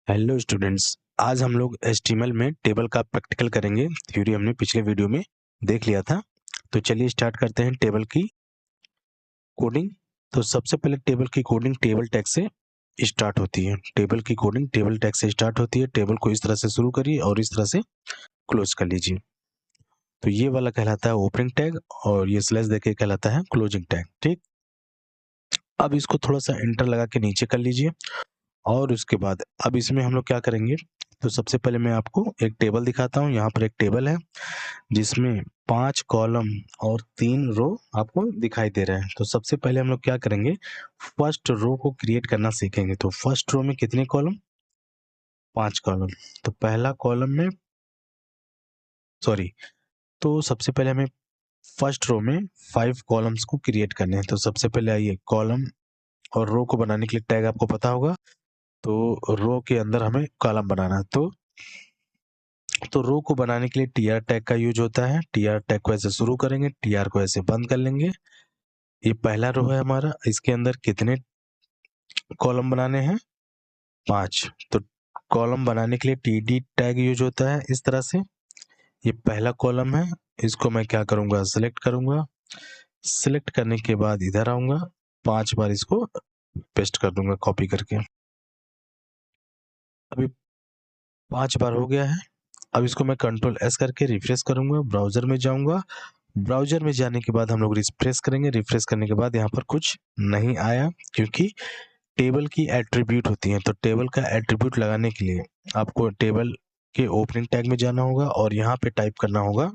Hello students, आज हम लोग एचटीएमएल में टेबल का प्रैक्टिकल करेंगे। थ्योरी हमने पिछले वीडियो में देख लिया था। तो चलिए स्टार्ट करते हैं टेबल की कोडिंग। तो सबसे पहले टेबल की कोडिंग टेबल टैग से स्टार्ट होती है। टेबल की कोडिंग टेबल टैग से स्टार्ट होती है। टेबल को इस तरह से शुरू करिए और इस तरह से क्लोज कर लीजिए। तो ये वाला कहलाता है ओपनिंग टैग और ये स्लैश देके कहलाता है क्लोजिंग टैग। ठीक, अब इसको थोड़ा सा एंटर लगा के नीचे कर लीजिए और उसके बाद अब इसमें हम लोग क्या करेंगे। तो सबसे पहले मैं आपको एक टेबल दिखाता हूँ। यहाँ पर एक टेबल है जिसमें 5 कॉलम और 3 रो आपको दिखाई दे रहे हैं। तो सबसे पहले हम लोग क्या करेंगे, फर्स्ट रो को क्रिएट करना सीखेंगे। तो फर्स्ट रो में कितने कॉलम, 5 कॉलम। तो पहला कॉलम में तो सबसे पहले हमें फर्स्ट रो में 5 कॉलम्स को क्रिएट करने हैं। तो सबसे पहले आइए, कॉलम और रो को बनाने के लिए टैग आपको पता होगा। तो रो के अंदर हमें कॉलम बनाना है। तो रो को बनाने के लिए टीआर टैग का यूज होता है। टीआर टैग को ऐसे शुरू करेंगे, टीआर को ऐसे बंद कर लेंगे। ये पहला रो है हमारा, इसके अंदर कितने कॉलम बनाने हैं, 5। तो कॉलम बनाने के लिए टीडी टैग यूज होता है इस तरह से। ये पहला कॉलम है, इसको मैं क्या करूंगा, सिलेक्ट करूंगा। सिलेक्ट करने के बाद इधर आऊंगा, 5 बार इसको पेस्ट कर दूंगा कॉपी करके। अभी 5 बार हो गया है। अब इसको मैं कंट्रोल एस करके रिफ्रेश करूंगा, ब्राउजर में जाऊंगा। ब्राउजर में जाने के बाद हम लोग रिफ्रेश करेंगे। रिफ्रेश करने के बाद यहाँ पर कुछ नहीं आया, क्योंकि टेबल की एट्रीब्यूट होती है। तो टेबल का एट्रीब्यूट लगाने के लिए आपको टेबल के ओपनिंग टैग में जाना होगा और यहाँ पे टाइप करना होगा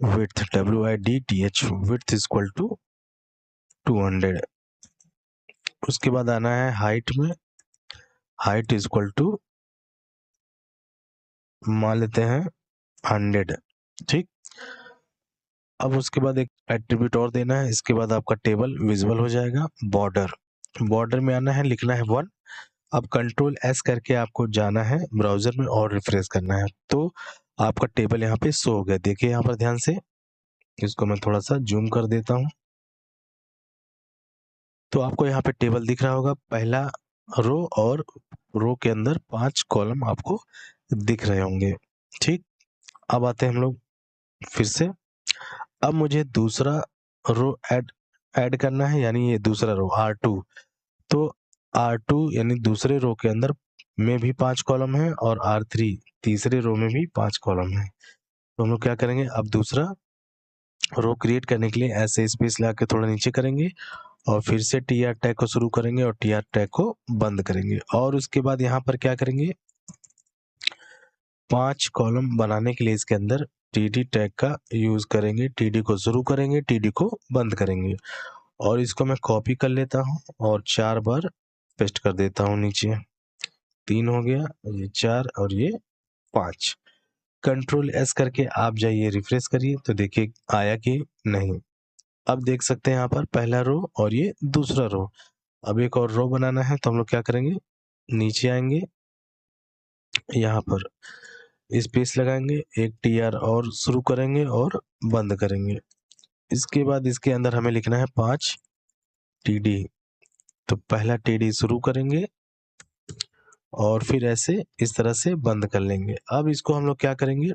width, width, width equal to 200। उसके बाद आना है हाइट में, हाइट इक्वल टू मान लेते हैं 100। ठीक, अब उसके बाद एक एट्रीब्यूट और देना है। इसके बाद आपका टेबल विजिबल हो जाएगा। बॉर्डर, बॉर्डर में आना है, लिखना है 1। अब कंट्रोल एस करके आपको जाना है ब्राउजर में और रिफ्रेश करना है। तो आपका टेबल यहाँ पे शो हो गया। देखिए यहाँ पर ध्यान से, इसको मैं थोड़ा सा जूम कर देता हूँ। तो आपको यहाँ पे टेबल दिख रहा होगा, पहला रो और रो के अंदर 5 कॉलम आपको दिख रहे होंगे। ठीक, अब आते हैं हम लोग फिर से। अब मुझे दूसरा रो ऐड करना है, यानी ये दूसरा रो R2। तो R2 यानी दूसरे रो के अंदर में भी 5 कॉलम है और R3 तीसरे रो में भी 5 कॉलम है। तो हम लोग क्या करेंगे, अब दूसरा रो क्रिएट करने के लिए ऐसे स्पेस लगा के थोड़ा नीचे करेंगे और फिर से टीआर टैग को शुरू करेंगे और टीआर टैग को बंद करेंगे। और उसके बाद यहाँ पर क्या करेंगे, 5 कॉलम बनाने के लिए इसके अंदर टीडी टैग का यूज करेंगे। टीडी को शुरू करेंगे, टीडी को बंद करेंगे और इसको मैं कॉपी कर लेता हूँ और 4 बार पेस्ट कर देता हूँ नीचे। 3 हो गया, ये 4 और ये 5। कंट्रोल एस करके आप जाइए, रिफ्रेश करिए तो देखिए आया कि नहीं। अब देख सकते हैं यहाँ पर पहला रो और ये दूसरा रो। अब एक और रो बनाना है, तो हम लोग क्या करेंगे, नीचे आएंगे, यहाँ पर स्पेस लगाएंगे, एक टीआर और शुरू करेंगे और बंद करेंगे। इसके बाद इसके अंदर हमें लिखना है 5 टीडी। तो पहला टीडी शुरू करेंगे और फिर ऐसे इस तरह से बंद कर लेंगे। अब इसको हम लोग क्या करेंगे,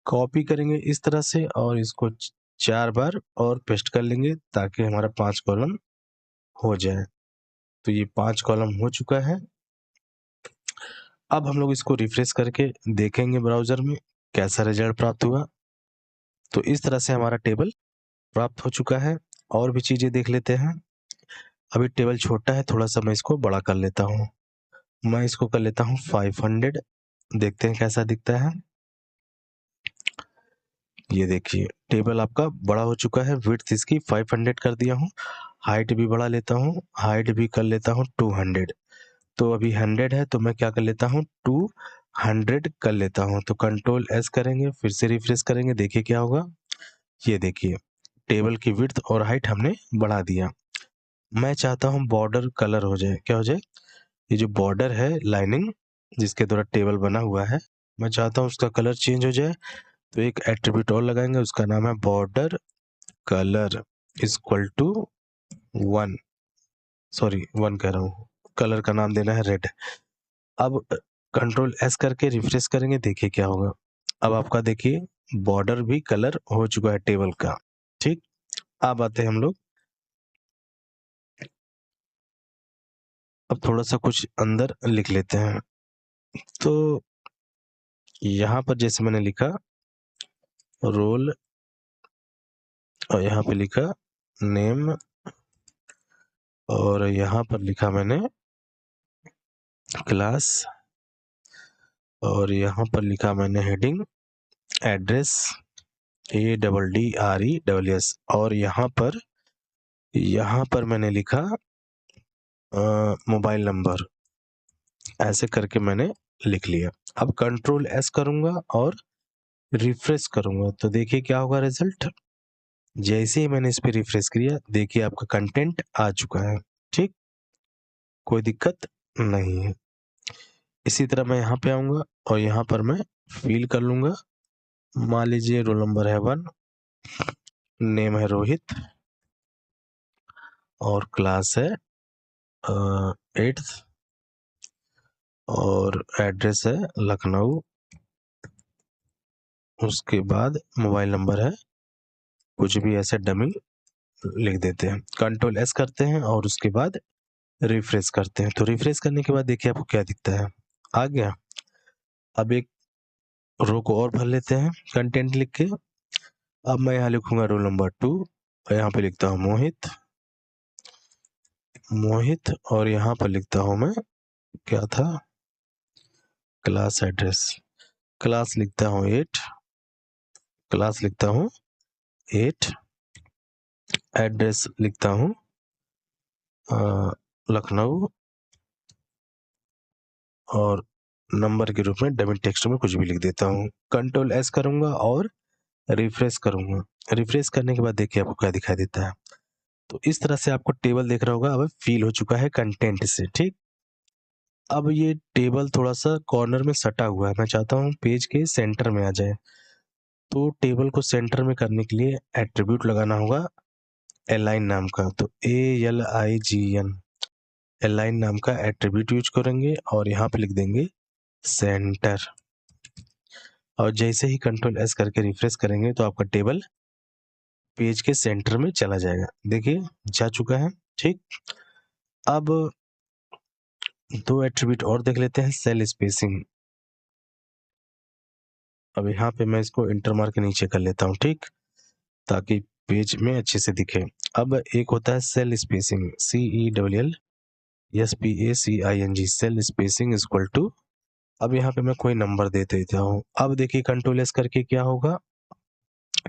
कॉपी करेंगे इस तरह से और इसको 4 बार और पेस्ट कर लेंगे ताकि हमारा 5 कॉलम हो जाए। तो ये 5 कॉलम हो चुका है। अब हम लोग इसको रिफ्रेश करके देखेंगे ब्राउजर में कैसा रिजल्ट प्राप्त हुआ। तो इस तरह से हमारा टेबल प्राप्त हो चुका है। और भी चीजें देख लेते हैं। अभी टेबल छोटा है, थोड़ा सा मैं इसको बड़ा कर लेता हूँ। मैं इसको कर लेता हूँ 500। देखते हैं कैसा दिखता है। ये देखिए टेबल आपका बड़ा हो चुका है। विड्थ इसकी 500 कर दिया हूँ। हाइट भी बढ़ा लेता हूँ, हाइट भी कर लेता हूँ 200। तो अभी 100 है तो मैं क्या कर लेता हूँ, 200 कर लेता हूँ। तो कंट्रोल एस करेंगे, फिर से रिफ्रेश करेंगे, देखिए क्या होगा। ये देखिए टेबल की विड्थ और हाइट हमने बढ़ा दिया। मैं चाहता हूँ बॉर्डर कलर हो जाए, क्या हो जाए, ये जो बॉर्डर है लाइनिंग जिसके द्वारा टेबल बना हुआ है, मैं चाहता हूँ उसका कलर चेंज हो जाए। तो एक एट्रीब्यूट और लगाएंगे, उसका नाम है बॉर्डर कलर इक्वल टू 1 कह रहा हूँ कलर का नाम देना है रेड। अब कंट्रोल एस करके रिफ्रेश करेंगे, देखिए क्या होगा। अब आपका देखिए बॉर्डर भी कलर हो चुका है टेबल का। ठीक, अब आते हैं हम लोग, अब थोड़ा सा कुछ अंदर लिख लेते हैं। तो यहाँ पर जैसे मैंने लिखा रोल, और यहाँ पे लिखा नेम, और यहाँ पर लिखा मैंने क्लास, और यहाँ पर लिखा मैंने हेडिंग एड्रेस ADDRESS, और यहाँ पर मैंने लिखा मोबाइल नंबर। ऐसे करके मैंने लिख लिया। अब कंट्रोल एस करूंगा और रिफ्रेश करूंगा, तो देखिए क्या होगा रिजल्ट। जैसे ही मैंने इस पे रिफ्रेश किया, देखिए आपका कंटेंट आ चुका है। ठीक, कोई दिक्कत नहीं है। इसी तरह मैं यहाँ पे आऊंगा और यहाँ पर मैं फिल कर लूंगा। मान लीजिए रोल नंबर है 1, नेम है रोहित, और क्लास है 8th, और एड्रेस है लखनऊ। उसके बाद मोबाइल नंबर है, कुछ भी ऐसे डमी लिख देते हैं। कंट्रोल एस करते हैं और उसके बाद रिफ्रेश करते हैं। तो रिफ्रेश करने के बाद देखिए आपको क्या दिखता है, आ गया। अब एक रो को और भर लेते हैं कंटेंट लिख के। अब मैं यहाँ लिखूंगा रोल नंबर 2, और यहाँ पे लिखता हूँ मोहित, और यहाँ पर लिखता हूँ मैं, क्या था, क्लास एड्रेस, क्लास लिखता हूँ 8, क्लास लिखता हूँ 8, एड्रेस लिखता हूँ लखनऊ, और नंबर के रूप में डमी टेक्स्ट में कुछ भी लिख देता हूँ। कंट्रोल एस करूंगा और रिफ्रेश करूंगा। रिफ्रेश करने के बाद देखिए आपको क्या दिखाई देता है। तो इस तरह से आपको टेबल देख रहा होगा, अब फिल हो चुका है कंटेंट से। ठीक, अब ये टेबल थोड़ा सा कॉर्नर में सटा हुआ है, मैं चाहता हूँ पेज के सेंटर में आ जाए। तो टेबल को सेंटर में करने के लिए एट्रीब्यूट लगाना होगा अलाइन नाम का। तो ALIGN, अलाइन नाम का एट्रीब्यूट यूज करेंगे और यहाँ पे लिख देंगे सेंटर। और जैसे ही कंट्रोल एस करके रिफ्रेश करेंगे तो आपका टेबल पेज के सेंटर में चला जाएगा। देखिए जा चुका है। ठीक, अब दो एट्रीब्यूट और देख लेते हैं, सेल स्पेसिंग। अब यहाँ पे मैं इसको इंटर मार के नीचे कर लेता हूँ, ठीक, ताकि पेज में अच्छे से दिखे। अब एक होता है cell spacing, CELLSPACING, cell spacing is equal to, अब यहाँ पे मैं कोई नंबर दे देता हूँ। अब देखिए कंट्रोल एस करके क्या होगा,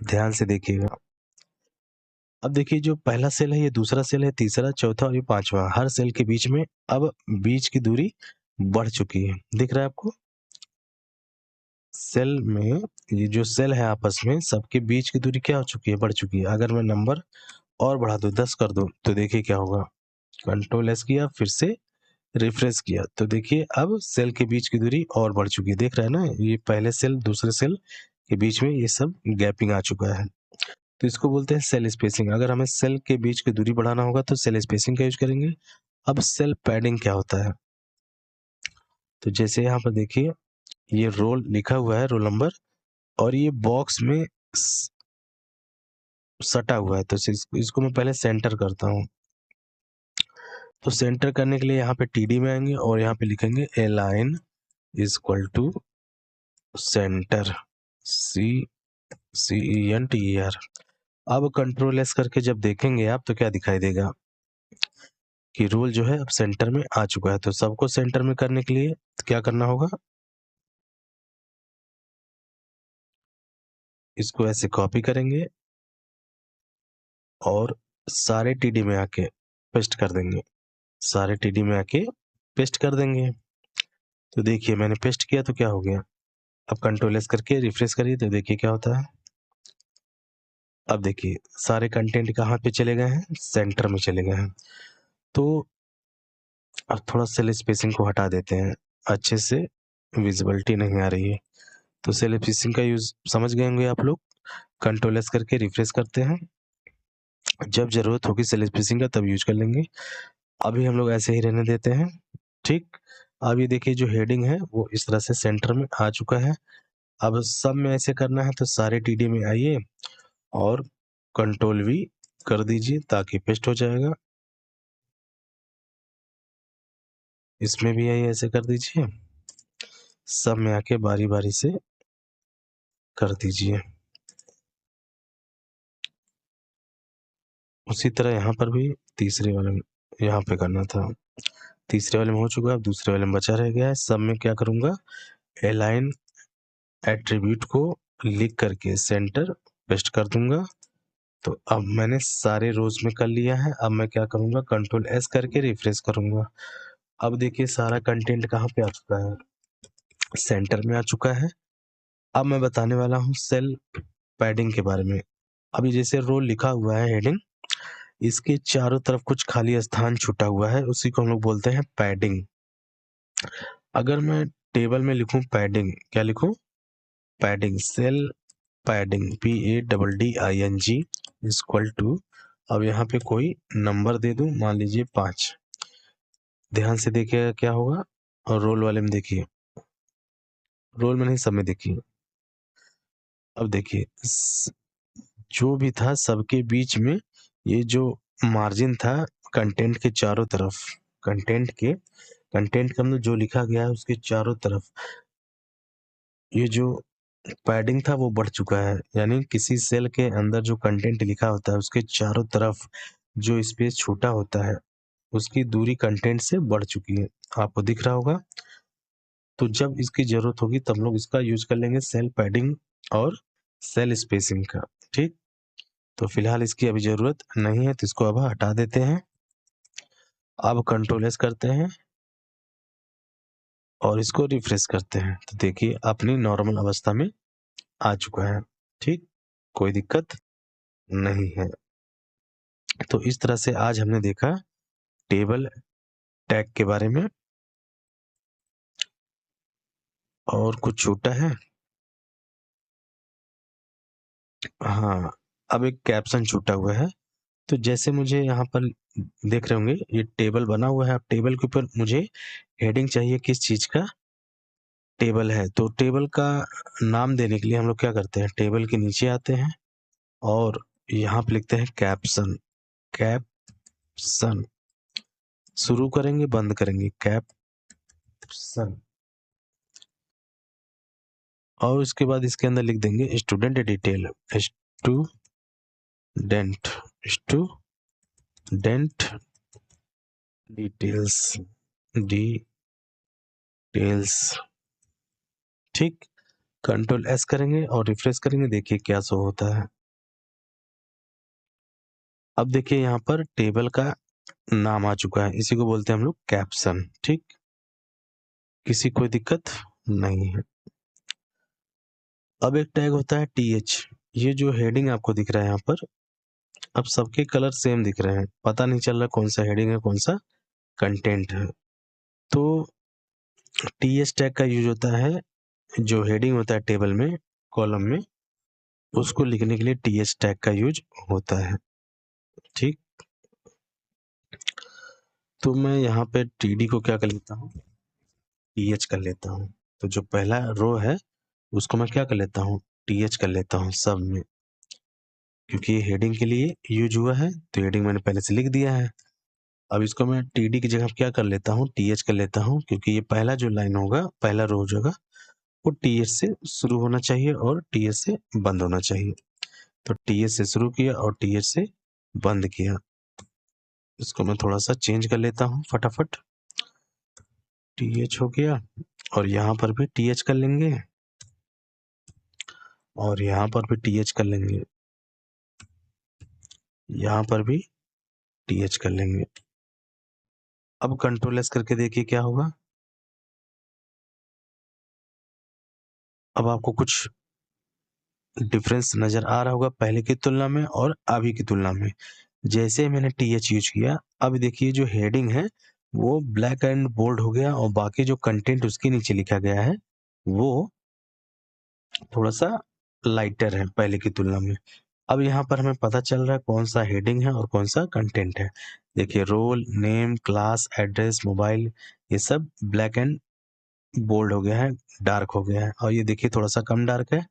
ध्यान से देखिएगा। अब देखिए जो पहला सेल है, ये दूसरा सेल है, तीसरा, चौथा और ये पांचवा, हर सेल के बीच में अब बीच की दूरी बढ़ चुकी है। दिख रहा है आपको, सेल में ये जो सेल है आपस में सबके बीच की दूरी क्या हो चुकी है, बढ़ चुकी है। अगर मैं नंबर और बढ़ा दूं, 10 कर दूं, तो देखिए क्या होगा। कंट्रोल एस किया, फिर से रिफ्रेश किया, तो देखिए अब सेल के बीच की दूरी और बढ़ चुकी है। देख रहे हैं ना, ये पहले सेल दूसरे सेल के बीच में ये सब गैपिंग आ चुका है। तो इसको बोलते हैं सेल स्पेसिंग। अगर हमें सेल के बीच की दूरी बढ़ाना होगा तो सेल स्पेसिंग का यूज करेंगे। अब सेल पैडिंग क्या होता है, तो जैसे यहाँ पर देखिए ये रोल लिखा हुआ है, रोल नंबर, और ये बॉक्स में सटा हुआ है। तो इसको मैं पहले सेंटर करता हूँ। तो सेंटर करने के लिए यहाँ पे TD में आएंगे और यहाँ पे लिखेंगे align is equal to center, CENTER। अब कंट्रोल एस करके जब देखेंगे आप तो क्या दिखाई देगा कि रोल जो है अब सेंटर में आ चुका है। तो सबको सेंटर में करने के लिए क्या करना होगा, इसको ऐसे कॉपी करेंगे और सारे TD में आके पेस्ट कर देंगे, सारे TD में आके पेस्ट कर देंगे। तो देखिए मैंने पेस्ट किया तो क्या हो गया। अब कंट्रोल एस करके रिफ्रेश करिए तो देखिए क्या होता है। अब देखिए सारे कंटेंट कहाँ पे चले गए हैं, सेंटर में चले गए हैं। तो अब थोड़ा सेल स्पेसिंग को हटा देते हैं, अच्छे से विजिबिलिटी नहीं आ रही है। तो सेल स्पेसिंग का यूज समझ गए होंगे आप लोग। कंट्रोल एस करके रिफ्रेश करते हैं, जब जरूरत होगी सेल स्पेसिंग का तब यूज कर लेंगे। अभी हम लोग ऐसे ही रहने देते हैं। ठीक, अब ये देखिए जो हेडिंग है वो इस तरह से सेंटर में आ चुका है। अब सब में ऐसे करना है तो सारे टीडी में आइए और कंट्रोल वी कर दीजिए ताकि पेस्ट हो जाएगा। इसमें भी आइए ऐसे कर दीजिए, सब में आके बारी बारी से कर दीजिए। उसी तरह यहाँ पर भी तीसरे वाले में यहाँ पे करना था। तीसरे वाले में हो चुका है, अब दूसरे वाले में बचा रह गया है। सब में क्या करूँगा, अलाइन एट्रीब्यूट को लिख करके सेंटर पेस्ट कर दूंगा। तो अब मैंने सारे रोज में कर लिया है। अब मैं क्या करूंगा, कंट्रोल एस करके रिफ्रेश करूंगा। अब देखिए सारा कंटेंट कहाँ पे आ चुका है, सेंटर में आ चुका है। अब मैं बताने वाला हूँ सेल पैडिंग के बारे में। अभी जैसे रोल लिखा हुआ है हेडिंग, इसके चारों तरफ कुछ खाली स्थान छूटा हुआ है, उसी को हम लोग बोलते हैं पैडिंग। अगर मैं टेबल में लिखूं पैडिंग, क्या लिखूं, padding, cell padding, PADDING equal to, अब यहाँ पे कोई नंबर दे दूं, मान लीजिए 5। ध्यान से देखिएगा क्या होगा, और रोल वाले में देखिए, रोल में नहीं सब में देखिए। अब देखिए जो भी था सबके बीच में ये जो मार्जिन था कंटेंट के चारों तरफ, कंटेंट के अंदर जो लिखा गया है उसके चारों तरफ ये जो पैडिंग था वो बढ़ चुका है। यानी किसी सेल के अंदर जो कंटेंट लिखा होता है उसके चारों तरफ जो स्पेस छोटा होता है उसकी दूरी कंटेंट से बढ़ चुकी है, आपको दिख रहा होगा। तो जब इसकी जरूरत होगी तब लोग इसका यूज कर लेंगे, सेल पैडिंग और सेल स्पेसिंग का। ठीक, तो फिलहाल इसकी अभी जरूरत नहीं है तो इसको अब हटा देते हैं। अब कंट्रोल एस करते हैं और इसको रिफ्रेश करते हैं तो देखिए अपनी नॉर्मल अवस्था में आ चुका है। ठीक, कोई दिक्कत नहीं है। तो इस तरह से आज हमने देखा टेबल टैग के बारे में। और कुछ छूटा है? हाँ, अब एक कैप्शन छूटा हुआ है। तो जैसे मुझे यहाँ पर देख रहे होंगे ये टेबल बना हुआ है, अब टेबल के ऊपर मुझे हेडिंग चाहिए, किस चीज का, टेबल है तो टेबल का नाम देने के लिए हम लोग क्या करते हैं, टेबल के नीचे आते हैं और यहाँ पे लिखते हैं कैप्शन। कैप्शन शुरू करेंगे बंद करेंगे, कैप्शन, और उसके बाद इसके अंदर लिख देंगे student detail, student, student details, details. ठीक, कंट्रोल एस करेंगे और रिफ्रेश करेंगे, देखिए क्या शो होता है। अब देखिए यहाँ पर टेबल का नाम आ चुका है, इसी को बोलते हैं हम लोग कैप्शन। ठीक, किसी कोई दिक्कत नहीं है। अब एक टैग होता है TH, ये जो हेडिंग आपको दिख रहा है यहाँ पर, अब सबके कलर सेम दिख रहे हैं, पता नहीं चल रहा कौन सा हेडिंग है कौन सा कंटेंट है। तो TH टैग का यूज होता है, जो हेडिंग होता है टेबल में, कॉलम में, उसको लिखने के लिए TH टैग का यूज होता है। ठीक, तो मैं यहाँ पे TD को क्या कर लेता हूँ, TH कर लेता हूँ। तो जो पहला रो है उसको मैं क्या कर लेता हूँ, TH कर लेता हूँ सब में, क्योंकि ये हेडिंग के लिए यूज हुआ है तो हेडिंग मैंने पहले से लिख दिया है। अब इसको मैं TD की जगह क्या कर लेता हूँ, TH कर लेता हूँ, क्योंकि ये पहला जो लाइन होगा, पहला रो हो जाएगा, वो TH से शुरू होना चाहिए और TH से बंद होना चाहिए। तो TH से शुरू किया और TH से बंद किया। इसको मैं थोड़ा सा चेंज कर लेता हूँ फटाफट, TH हो गया, और यहाँ पर भी TH कर लेंगे और यहाँ पर भी TH कर लेंगे, यहाँ पर भी TH कर लेंगे। अब कंट्रोल एस करके देखिए क्या होगा। अब आपको कुछ डिफरेंस नजर आ रहा होगा पहले की तुलना में और अभी की तुलना में। जैसे मैंने TH यूज किया, अब देखिए जो हेडिंग है वो ब्लैक एंड बोल्ड हो गया और बाकी जो कंटेंट उसके नीचे लिखा गया है वो थोड़ा सा लाइटर है पहले की तुलना में। अब यहाँ पर हमें पता चल रहा है कौन सा हेडिंग है और कौन सा कंटेंट है। देखिए roll, name, class, address, mobile ये सब ब्लैक एंड बोल्ड हो गया है, डार्क हो गया है और ये देखिए थोड़ा-सा कम डार्क है,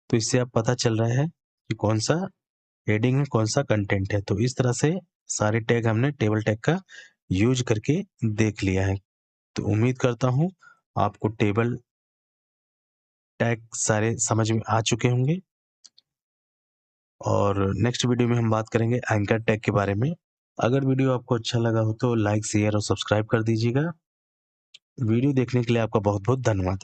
तो इससे अब पता चल रहा है कि कौन-सा हेडिंग है, कौन-सा कंटेंट है। तो इस तरह से सारे टैग हमने टेबल टैग का यूज़ करके देख लिया है। तो उम्मीद करता हूँ आपको टेबल टैग सारे समझ में आ चुके होंगे और नेक्स्ट वीडियो में हम बात करेंगे एंकर टैग के बारे में। अगर वीडियो आपको अच्छा लगा हो तो लाइक, शेयर और सब्सक्राइब कर दीजिएगा। वीडियो देखने के लिए आपका बहुत-बहुत धन्यवाद।